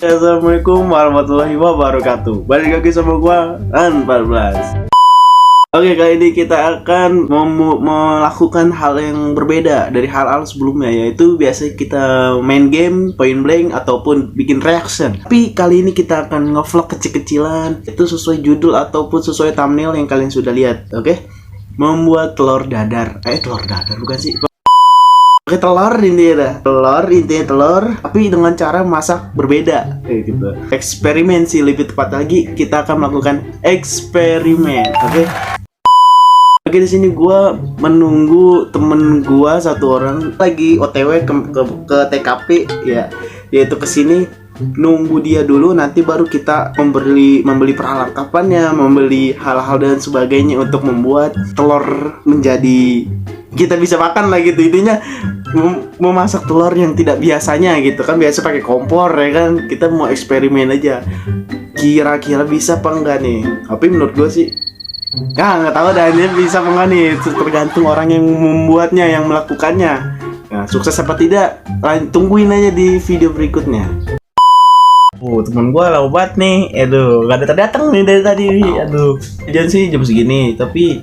Assalamualaikum warahmatullahi wabarakatuh. Balik lagi sama gua An14. Oke, kali ini kita akan melakukan hal yang berbeda dari hal-hal sebelumnya, yaitu biasa kita main game, point blank, ataupun bikin reaction. Tapi kali ini kita akan ngevlog kecil-kecilan, itu sesuai judul ataupun sesuai thumbnail yang kalian sudah lihat. Oke, membuat telur dadar. Telur dadar bukan sih? Oke, telur intinya telur, tapi dengan cara masak berbeda kayak gitu. Eksperimen sih, lebih tepat lagi kita akan melakukan eksperimen. Oke, di sini gua menunggu temen gua satu orang lagi OTW ke TKP ya, yaitu ke sini nunggu dia dulu, nanti baru kita membeli perlengkapannya, membeli hal-hal dan sebagainya untuk membuat telur menjadi kita bisa makan lah gitu. Intinya memasak telur yang tidak biasanya gitu kan, biasa pakai kompor ya kan, kita mau eksperimen aja kira-kira bisa apa enggak nih. Tapi menurut gue sih nggak tahu dah ini bisa apa enggak nih, tergantung orang yang membuatnya, yang melakukannya. Nah, sukses apa tidak tungguin aja di video berikutnya. Temen gue lama banget nih, gak ada datang nih dari tadi. Jangan sih jam segini, tapi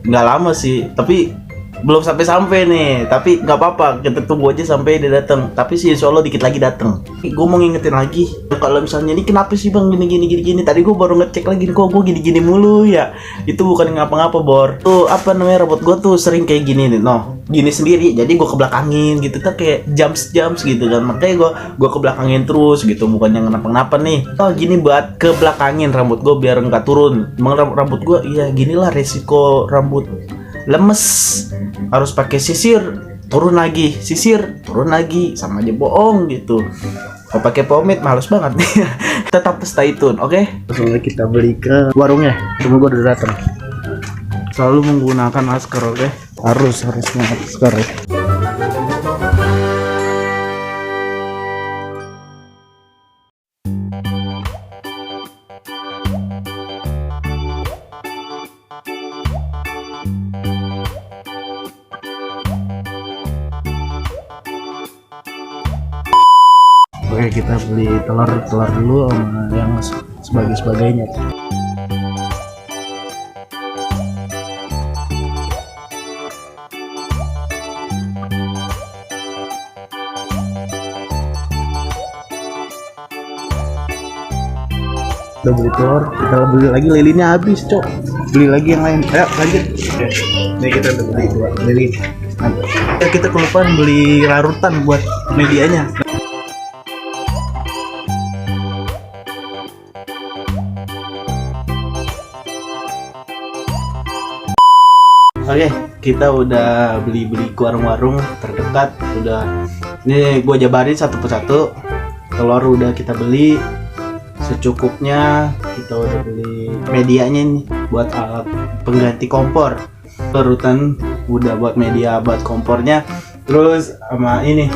nggak lama sih, tapi belum sampai nih, tapi nggak apa-apa, kita tunggu aja sampai dia datang. Tapi sih insya Allah dikit lagi datang. Gue mau ngingetin lagi, kalau misalnya ini kenapa sih bang gini. Tadi gue baru ngecek lagi, kok gue gini mulu ya. Itu bukan ngapa-ngapa Bor, tuh apa namanya, robot gue tuh sering kayak gini nih, gini sendiri. Jadi gue kebelakangin gitu, tuh kayak jumps gitu kan. Makanya gue kebelakangin terus gitu, bukan yang kenapa nih. Gini buat kebelakangin rambut gue biar nggak turun. Emang rambut gue iya ginilah resiko rambut lemes, harus pakai sisir turun lagi, sama aja bohong gitu. Kalau pakai pomade males banget nih. Tetap stay tune, oke? Langsung kita beli ke warungnya. Tunggu gue udah datang. Selalu menggunakan masker, oke? Harus masker. Oke, kita beli telur dulu sama yang sebagainya. Udah beli telur, kita beli lagi lilinnya habis, Cok. Beli lagi yang lain. Ayo lanjut. Oke. Ini kita udah beli 2 lilin. Nah, kita kelupaan beli larutan buat medianya. Oke, kita udah beli ke warung-warung terdekat. Ini gue jabarin satu persatu. Telur udah kita beli secukupnya. Kita udah beli medianya nih buat alat pengganti kompor. Larutan udah buat media buat kompornya. Terus sama ini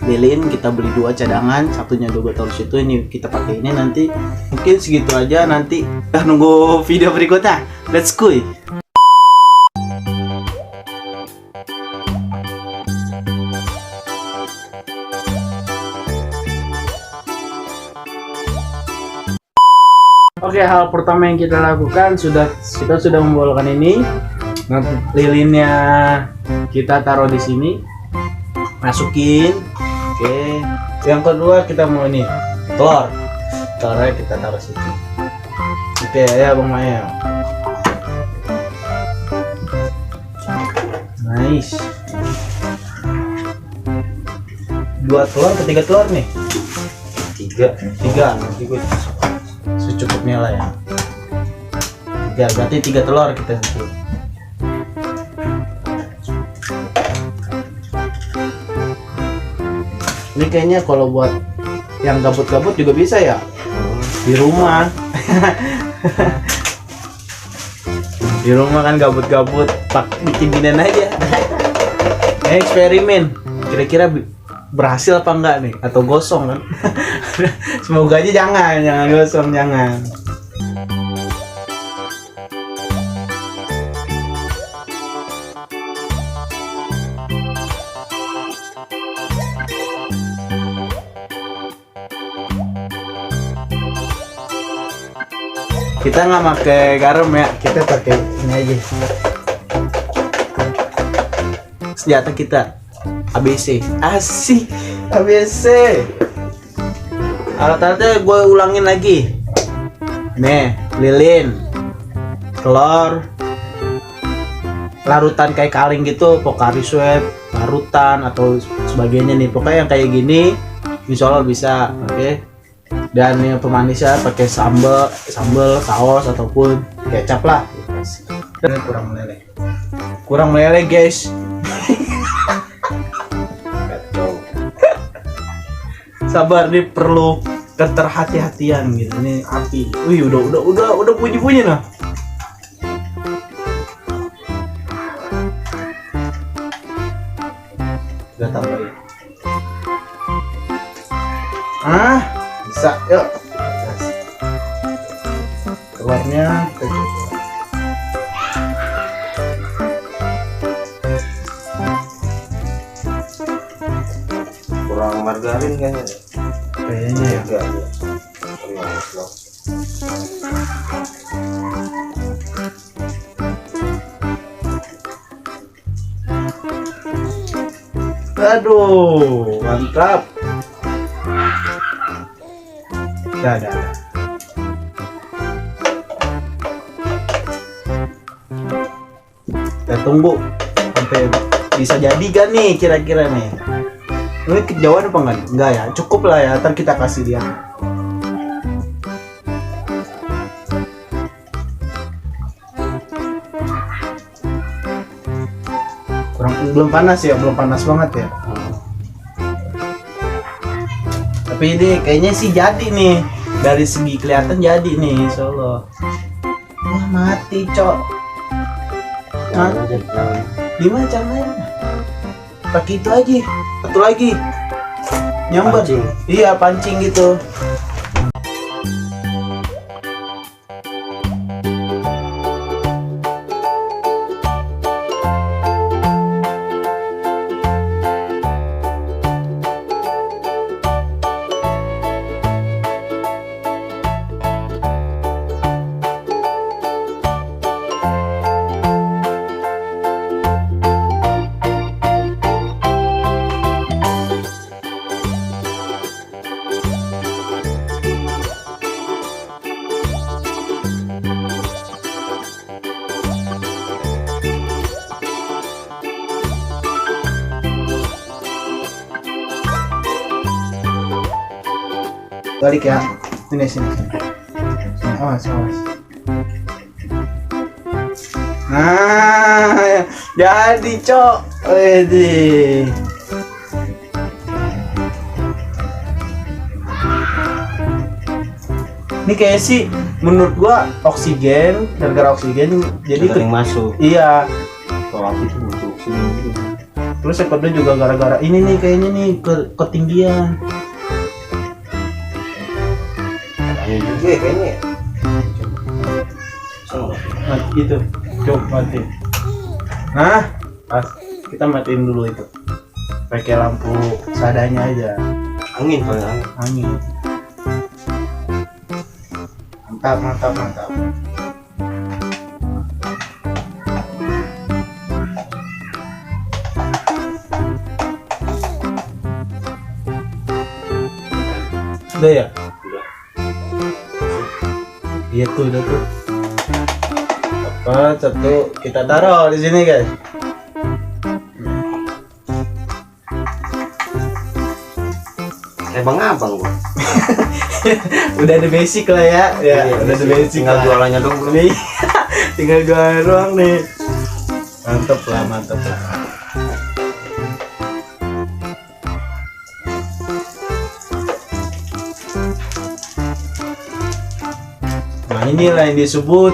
lilin kita beli 2 cadangan, satunya gue taruh situ. Ini kita pakai ini nanti. Mungkin segitu aja, nanti nunggu video berikutnya. Let's go. Oke, hal pertama yang kita lakukan kita sudah membolokkan ini. Nanti lilinnya kita taruh di sini, masukin. Oke, yang kedua kita mau ini telurnya kita taruh situ. Oke ya Bang Maya. Nice. 2 telur atau 3 telur nih? 3. Nanti gue secukupnya lah ya. 3, berarti 3 telur kita situ. Ini kayaknya kalau buat yang gabut-gabut juga bisa ya di rumah. Di rumah kan gabut-gabut, bikin ginian aja. Eksperimen, kira-kira berhasil apa enggak nih? Atau gosong kan? Semoga aja jangan gosong, jangan. Kita nggak pakai garam ya, kita pakai ini aja. Senjata kita ABC. Asik, ABC. Alat-alatnya gue ulangin lagi. Nih, lilin, telur, larutan kayak kaleng gitu, Pocari Sweat, larutan atau sebagainya nih. Pokoknya yang kayak gini, insya Allah bisa, oke. Dan yang pemanisnya pakai sambal, saus ataupun kecap lah. Dan kurang meleleh guys. Sabar, nih perlu keterhati-hatian gitu. Nih api. Wih, udah bunyi nah. Udah tambahin. Bisa, yuk. Telurnya kita coba. Kurang margarin kayaknya. Kayaknya ya. Enggak. Aduh, mantap. Dah. Kita tunggu sampai bisa jadi gak nih kira-kira nih. Ini kejauhan apa enggak? Enggak ya, cukup lah ya, ntar kita kasih dia. Belum panas ya, belum panas banget ya. Tapi ini kayaknya sih jadi nih, dari segi kelihatan jadi nih, insyaallah. Wah mati cok. Gimana caranya? Pakai itu aja, satu lagi, nyamber. Pancing. Iya pancing gitu. Balik ya, sini. Awas. Nah, jadi cok. Ini kayak sih menurut gua oksigen, gara-gara oksigen jadi sering masuk. Iya. Kalau api itu butuh oksigen gitu. Terus yang kedua juga gara-gara ini nih kayaknya nih ketinggian. Ini juga ya kayaknya. Nah, itu. Coba mati. Nah, pas kita matiin dulu itu. Pakai lampu seadanya aja. Angin paling Angin. Mantap. Udah ya? Iya tuh, udah tuh. Dapat satu, kita taruh di sini guys. Bang abang gua. Udah ada basic lah ya. Ya, Iya, udah ada basic. tinggal lah. jualannya dong belum. Nih, tinggal jualan doang nih. Mantep lah. Nah inilah yang disebut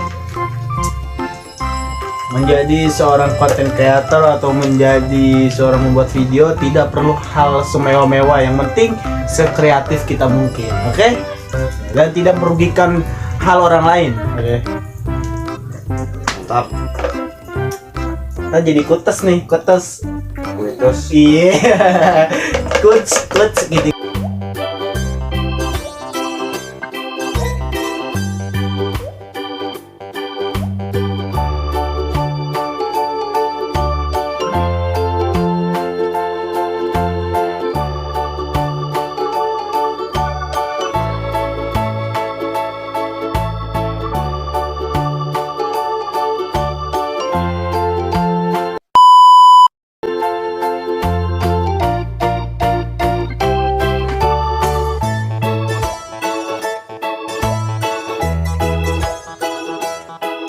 menjadi seorang content creator atau menjadi seorang membuat video. Tidak perlu hal semewah-mewah, yang penting sekreatif kita mungkin, oke? Dan tidak merugikan hal orang lain, oke? Mantap. Kita jadi kutes nih, kutes. Kuitus. Iya, kuts gitu.